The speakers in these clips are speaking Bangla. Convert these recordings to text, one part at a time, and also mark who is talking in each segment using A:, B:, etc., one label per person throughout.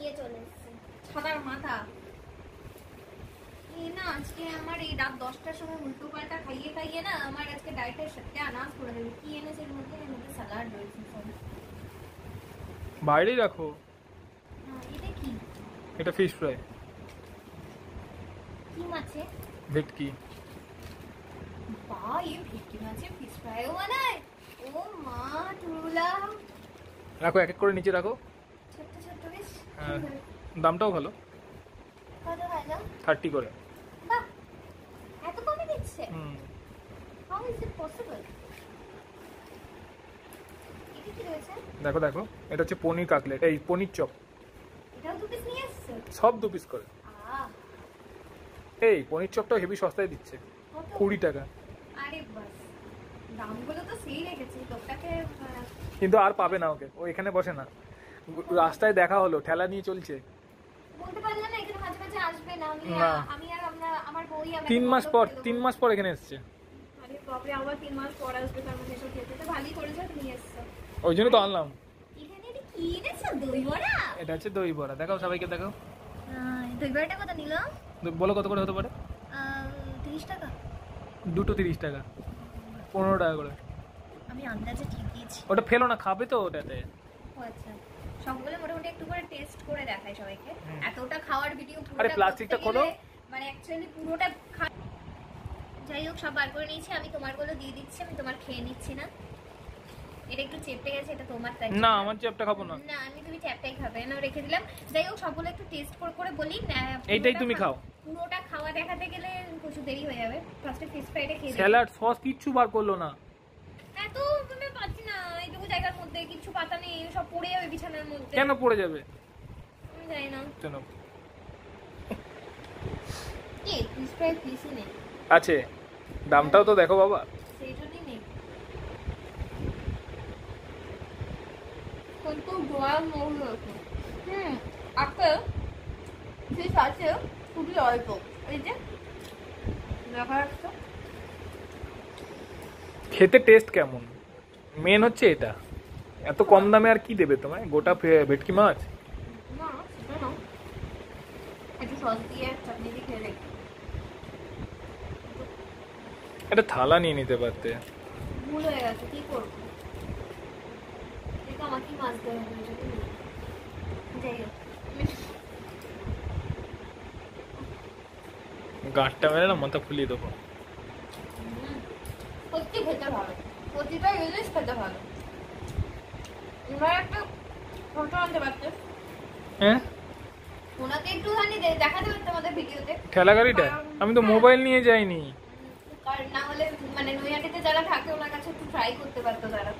A: নিয়ে চলে এসেছে ছাতার মাথা। এই না আজকে আমার এই রাত 10টার সময় উল্টো পাল্টা খাইয়ে খাইয়ে না আমার আজকে ডায়েটের সত্যানাশ করে দেবে। কি এনেছে এর মধ্যে স্যালাড রয়েছে সব।
B: বাইরেই রাখো।
A: এটা কি?
B: এটা ফিশ ফ্রাই।
A: কি মাছে?
B: ভেটকি।
A: বাহ, এই ভেটকি মাছে ফিশ ফ্রাইও বানায়? ও মা টুরুলা।
B: রাখো, এক এক করে নিচে রাখো।
A: ছোট্ট ছোট্ট বেশ।
B: হ্যাঁ, দামটাও ভালো।
A: কত ভালো?
B: 30 করে।
A: বাহ, এত কমে দিচ্ছে? How is it possible? এটা কি রয়েছে?
B: দেখো দেখো, এটা হচ্ছে পনির কাটলেট, এই পনির চপ।
A: এটাও 2 পিস নিয়ে এসেছে?
B: সব 2 পিস করে। এই পনির চপটাও হেভি সস্তায় দিচ্ছে, 20 টাকা।
A: আরে বাস, দামগুলো তো সেই রেখেছে লোকটাকে।
B: কিন্তু আর পাবে না ওকে, ও এখানে বসে না, রাস্তায় দেখা হলো, ঠেলা নিয়ে চলছে।
A: বলতে পারলে না এখানে মাঝে মাঝে আসবে না? আমি আর আমার বউই।
B: 3 মাস পর এখানে এসেছে।
A: আরে বাপ রে, আবার 3 মাস পর আসবে, তার মধ্যে এসব খেতে তো ভালোই করেছে নিয়ে এসেছে।
B: ওই জন্য তো আনলাম।
A: এখানে এটা কি এনেছো? দই বড়া?
B: এটা হচ্ছে দই বড়া। দেখাও সবাইকে, দেখাও।
A: দই বড়াটা কত নিল?
B: বলো কত করে হতে পারে?
A: 30 টাকা।
B: দুটো 30 টাকা, 15 টাকা করে।
A: আমি আন্দাজে ঠিক দিয়েছি।
B: ওটা ফেলো না, খাবে তো ওটাতে।
A: ও আচ্ছা, সবগুলো মোটামুটি একটু করে টেস্ট করে দেখাই সবাইকে। এতটা খাওয়ার ভিডিও পুরোটা।
B: আরে প্লাস্টিকটা খোলো।
A: মানে অ্যাকচুয়ালি পুরোটা যাই হোক, সব বার করে নিয়েছি আমি। তোমার গুলো দিয়ে দিচ্ছি, আমি তোমার খেয়ে নিচ্ছি না। এটা একটু চেপে গেছে, এটা তোমার তাই
B: না, আমার চ্যাপটা খাবো না।
A: না, আমি তুমি চ্যাপটাই খাবে না, রেখে দিলাম। যাই হোক, সবগুলো একটু টেস্ট করে করে বলি না।
B: এইটাই তুমি খাও।
A: পুরোটা খাওয়া দেখাতে গেলে প্রচুর দেরি হয়ে যাবে। ফার্স্টে ফিশ ফ্রাইটা খেয়ে
B: স্যালাড সস কিচ্ছু বার করলো না।
A: এত তুমি পাচ্ছি না, এইটুকু জায়গার মধ্যে কিছু পাতা নেই, সব পড়ে যাবে বিছানার মধ্যে।
B: কেন পড়ে যাবে?
A: আমি জানি না
B: কেন?
A: এই ফিশ ফ্রাই পিসই নেই।
B: আছে, দামটাও তো দেখো বাবা।
A: সেই জন্যই নেই। কিন্তু গোয়া মৌল আছে। আপেল ফিশ আছে খুবই অল্প। এই যে দেখা যাচ্ছে।
B: খেতে টেস্ট কেমন মেন হচ্ছে এটা। এত কম দামে আর কি দেবে তোমায়? গোটা ভেটকি মাছ।
A: না সেটা না, একটু সস দিয়ে চাটনি দিয়ে খেয়ে দেখি।
B: একটা থালা নিয়ে নিতে পারতে।
A: ভুল হয়ে গেছে, কি করবো? এটা আমাকেই মাছ দেওয়া হয়েছে। যাই হোক,
B: গাঁটটা মেরে না মাথা ফুলিয়ে দেবো।
A: সত্যি খেতে ভালো, প্রতিটা জিনিস খেতে ভালো। এবার একটা ফটো আনতে পারতে।
B: হ্যাঁ,
A: ওনাকে একটুখানি দেখাতে পারতে আমাদের ভিডিওতে
B: ঠেলা গাড়িটা। আমি তো মোবাইল নিয়ে যাইনি।
A: কারণ না হলে মানে নৈহাটিতে যারা থাকে ওনার কাছে একটু ট্রাই করতে পারতো তারা।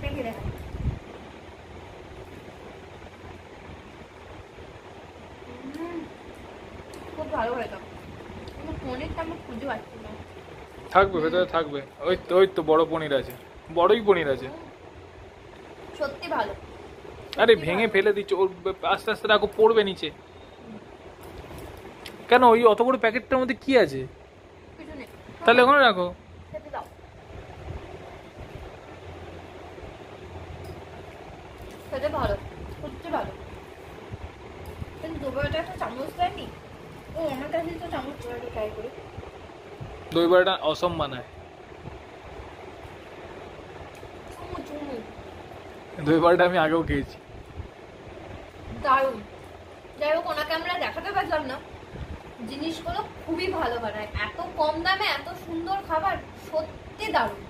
A: দেখে দেখা খুব ভালো হতো, কিন্তু পনিরটা আমি খুঁজে পাচ্ছি না।
B: থাকবে ভেতরে, থাকবে। ওই তো বড় পনির আছে, বড়ই পনির আছে।
A: সত্যি ভালো।
B: আরে ভেঙে ফেলে দিচ্ছ, ওর আস্তে আস্তে রাখো, পড়বে নিচে। কেন? ওই অত বড় প্যাকেটটার মধ্যে কি আছে?
A: কিছু নেই,
B: তাহলে ওখানে রাখো।
A: খেতে দাও। খেতে ভালো, সত্যি ভালো। কিন্তু দুবারটা একটা চামচ দেয়নি। ও আমার কাছে তো চামচ ট্রাই করি।
B: দই বড়াটা অসম বানায়। দই বড়াটা আমি আগেও খেয়েছি,
A: দারুণ। যাই হোক, ওনাকে আমরা দেখাতে পারলাম না, জিনিসগুলো খুবই ভালো বানায়। এত কম দামে এত সুন্দর খাবার, সত্যি দারুণ।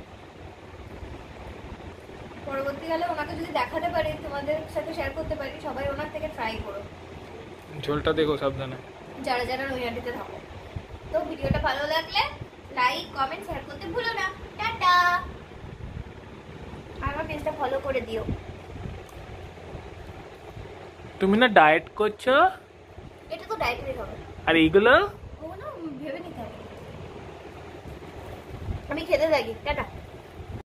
A: পরবর্তীকালে ওনাকে যদি দেখাতে পারি, তোমাদের সাথে শেয়ার করতে পারি, সবাই ওনার থেকে ট্রাই করো।
B: ঝোলটা দেখো সাবধানে,
A: যারা যারা নৈহাটিতে থাকো। তো ভিডিওটা ভালো লাগলে লাইক কমেন্ট শেয়ার করতে ভুলো না। টাটা। আমার পেজটা ফলো করে দিও।
B: তুমি না ডায়েট করছো?
A: এটা তো ডায়েটেরই হবে।
B: আর এইগুলো
A: ওগুলো ভেবে নিতে হবে। আমি খেতে থাকি। টাটা।